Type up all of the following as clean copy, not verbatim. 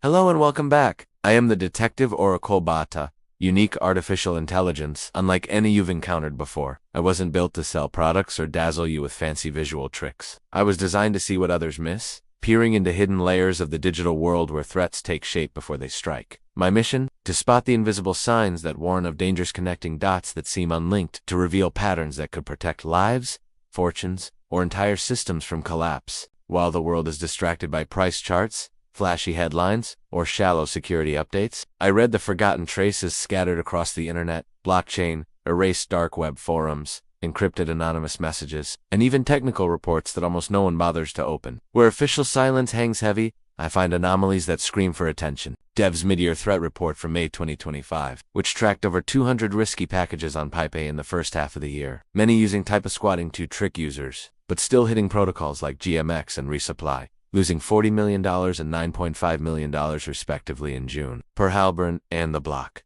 Hello and welcome back. I am the detective OracleBot, unique artificial intelligence, unlike any you've encountered before. I wasn't built to sell products or dazzle you with fancy visual tricks. I was designed to see what others miss, peering into hidden layers of the digital world where threats take shape before they strike. My mission? To spot the invisible signs that warn of dangers connecting dots that seem unlinked, to reveal patterns that could protect lives, fortunes, or entire systems from collapse. While the world is distracted by price charts, flashy headlines, or shallow security updates, I read the forgotten traces scattered across the internet: blockchain, erased dark web forums, encrypted anonymous messages, and even technical reports that almost no one bothers to open. Where official silence hangs heavy, I find anomalies that scream for attention. Dev's mid-year threat report from May 2025, which tracked over 200 risky packages on PayPay in the first half of the year, many using type-of-squatting to trick users, but still hitting protocols like GMX and Resupply, losing $40 million and $9.5 million respectively in June, per Halbrand and The Block.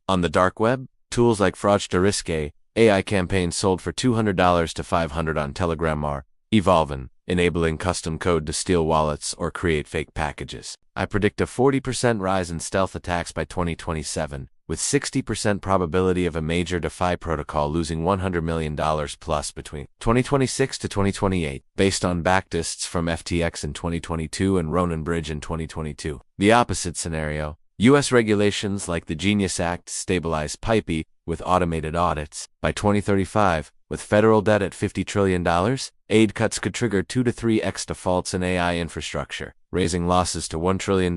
On the dark web, tools like FraudSterRisk AI campaigns sold for $200 to $500 on Telegram are evolving, enabling custom code to steal wallets or create fake packages. I predict a 40% rise in stealth attacks by 2027, with 60% probability of a major DeFi protocol losing $100 million plus between 2026 to 2028, based on backlists from FTX in 2022 and Ronin Bridge in 2022. The opposite scenario: U.S. regulations like the Genius Act stabilize PayPay with automated audits. By 2035, with federal debt at $50 trillion, aid cuts could trigger 2 to 3x defaults in AI infrastructure, raising losses to $1 trillion,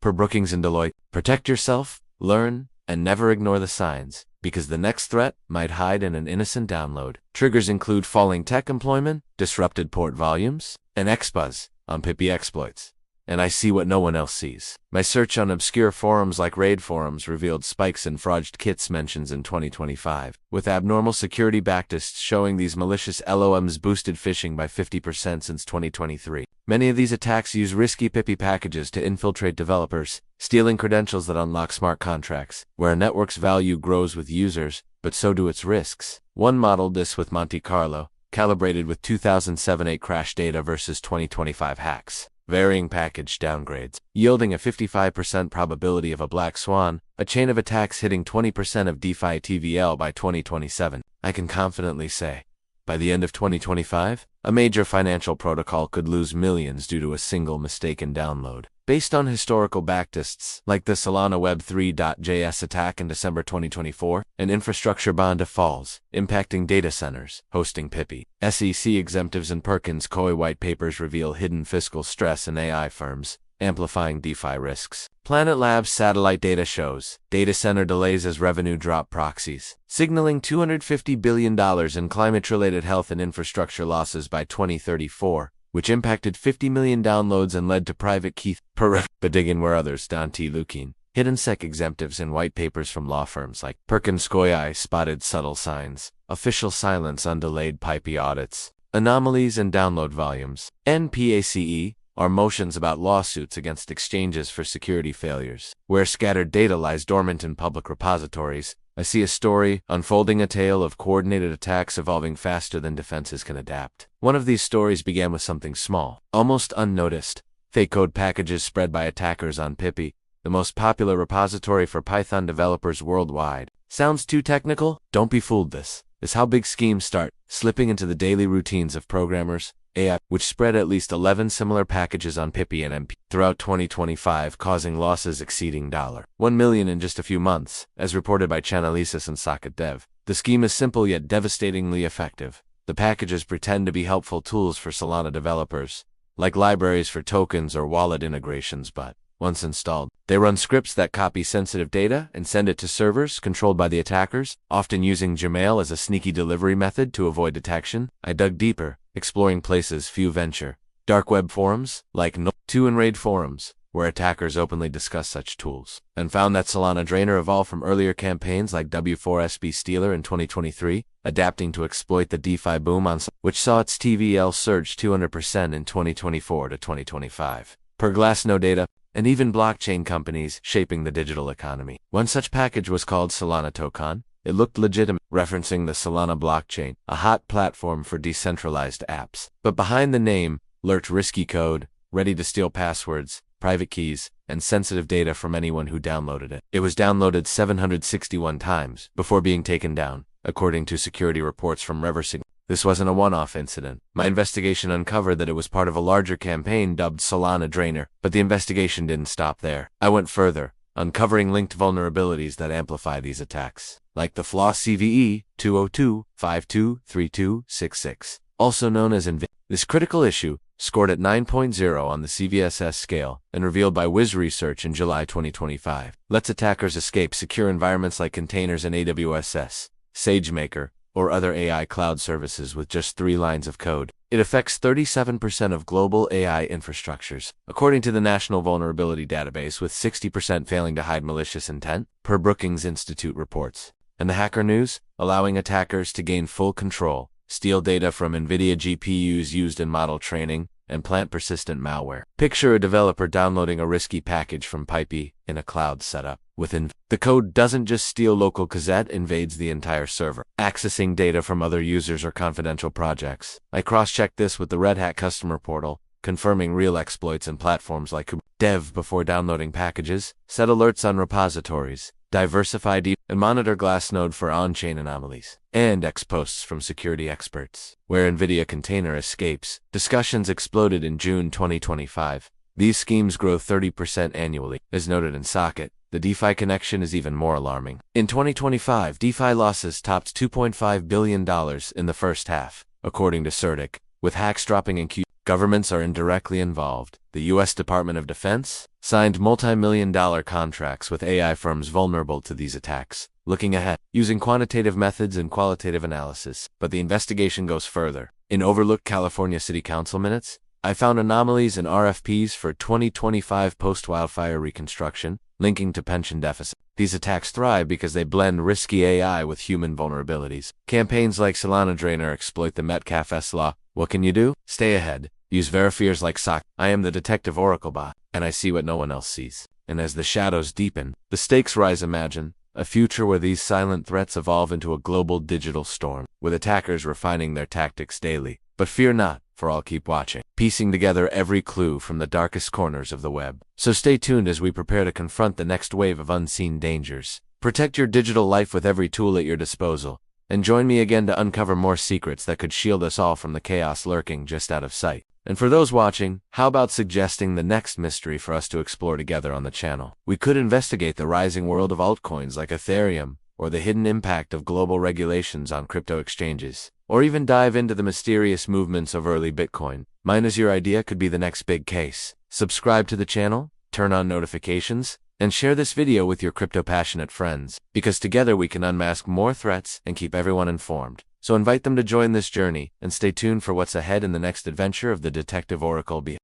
per Brookings and Deloitte. Protect yourself, learn, and never ignore the signs, because the next threat might hide in an innocent download. Triggers include falling tech employment, disrupted port volumes, and XBuzz on PayPay exploits. And I see what no one else sees. My search on obscure forums like raid forums revealed spikes in fraudulent kits mentions in 2025, with abnormal security backlists showing these malicious LOMs boosted phishing by 50% since 2023. Many of these attacks use risky PayPay packages to infiltrate developers, stealing credentials that unlock smart contracts, where a network's value grows with users, but so do its risks. One modeled this with Monte Carlo, calibrated with 2007-8 crash data versus 2025 hacks. Varying package downgrades, yielding a 55% probability of a black swan, a chain of attacks hitting 20% of DeFi TVL by 2027. I can confidently say, by the end of 2025, a major financial protocol could lose millions due to a single mistaken download. Based on historical backlists, like the Solana Web3.js attack in December 2024, an infrastructure bond falls, impacting data centers, hosting PayPay. SEC exemptives and Perkins Coie white papers reveal hidden fiscal stress in AI firms, amplifying DeFi risks. Planet Labs satellite data shows data center delays as revenue drop proxies, signaling $250 billion in climate-related health and infrastructure losses by 2034, which impacted 50 million downloads and led to private key digging where others Dante Lukine. Hidden SEC exemptives in white papers from law firms like Perkins Coie spotted subtle signs, official silence on delayed PayPay audits, anomalies in download volumes. NPACE are motions about lawsuits against exchanges for security failures. Where scattered data lies dormant in public repositories, I see a story unfolding, a tale of coordinated attacks evolving faster than defenses can adapt. One of these stories began with something small, almost unnoticed: fake code packages spread by attackers on PayPay, the most popular repository for Python developers worldwide. Sounds too technical? Don't be fooled. This is how big schemes start, slipping into the daily routines of programmers. AI, which spread at least 11 similar packages on PayPay and MP throughout 2025, causing losses exceeding $1 million in just a few months, as reported by Chainalysis and Socket Dev. The scheme is simple yet devastatingly effective. The packages pretend to be helpful tools for Solana developers, like libraries for tokens or wallet integrations, but once installed, they run scripts that copy sensitive data and send it to servers controlled by the attackers, often using Gmail as a sneaky delivery method to avoid detection. I dug deeper, exploring places few venture. Dark web forums, like No2 and Raid forums, where attackers openly discuss such tools, and found that Solana Drainer evolved from earlier campaigns like W4SB Stealer in 2023, adapting to exploit the DeFi boom which saw its TVL surge 200% in 2024 to 2025. Per Glassnode data, and even blockchain companies shaping the digital economy. One such package was called Solana Token. It looked legitimate, referencing the Solana blockchain, a hot platform for decentralized apps. But behind the name lurked risky code, ready to steal passwords, private keys, and sensitive data from anyone who downloaded it. It was downloaded 761 times before being taken down, according to security reports from Reversing. This wasn't a one-off incident. My investigation uncovered that it was part of a larger campaign dubbed Solana Drainer, but the investigation didn't stop there. I went further, uncovering linked vulnerabilities that amplify these attacks, like the flaw CVE 202523266, also known as Inv. This critical issue, scored at 9.0 on the CVSS scale and revealed by Wiz Research in July 2025, lets attackers escape secure environments like containers in AWS, SageMaker, or other AI cloud services with just 3 lines of code. It affects 37% of global AI infrastructures, according to the National Vulnerability Database, with 60% failing to hide malicious intent, per Brookings Institute reports. And the Hacker News, allowing attackers to gain full control, steal data from NVIDIA GPUs used in model training, and plant persistent malware. Picture a developer downloading a risky package from Pipey in a cloud setup. The code doesn't just steal local cassette, invades the entire server, accessing data from other users or confidential projects. I cross-checked this with the Red Hat customer portal, confirming real exploits in platforms like Dev before downloading packages, set alerts on repositories, diversify and monitor Glassnode for on-chain anomalies, and posts from security experts. Where NVIDIA container escapes, discussions exploded in June 2025. These schemes grow 30% annually. As noted in Socket, the DeFi connection is even more alarming. In 2025, DeFi losses topped $2.5 billion in the first half, according to CertiK, with hacks dropping in Q. Governments are indirectly involved. The U.S. Department of Defense signed multi-million-dollar contracts with AI firms vulnerable to these attacks, looking ahead, using quantitative methods and qualitative analysis. But the investigation goes further. In overlooked California City Council minutes, I found anomalies in RFPs for 2025 post-wildfire reconstruction, linking to pension deficit. These attacks thrive because they blend risky AI with human vulnerabilities. Campaigns like Solana Drainer exploit the Metcalfe's law. What can you do? Stay ahead. Use verifiers like SOC. I am the detective OracleBot, and I see what no one else sees. And as the shadows deepen, the stakes rise. Imagine a future where these silent threats evolve into a global digital storm, with attackers refining their tactics daily. But fear not, for I'll keep watching, piecing together every clue from the darkest corners of the web. So stay tuned as we prepare to confront the next wave of unseen dangers. Protect your digital life with every tool at your disposal, and join me again to uncover more secrets that could shield us all from the chaos lurking just out of sight. And for those watching, how about suggesting the next mystery for us to explore together on the channel? We could investigate the rising world of altcoins like Ethereum, or the hidden impact of global regulations on crypto exchanges, or even dive into the mysterious movements of early Bitcoin. Mine is your idea could be the next big case. Subscribe to the channel, turn on notifications, and share this video with your crypto-passionate friends, because together we can unmask more threats and keep everyone informed. So invite them to join this journey, and stay tuned for what's ahead in the next adventure of the Detective OracleBot.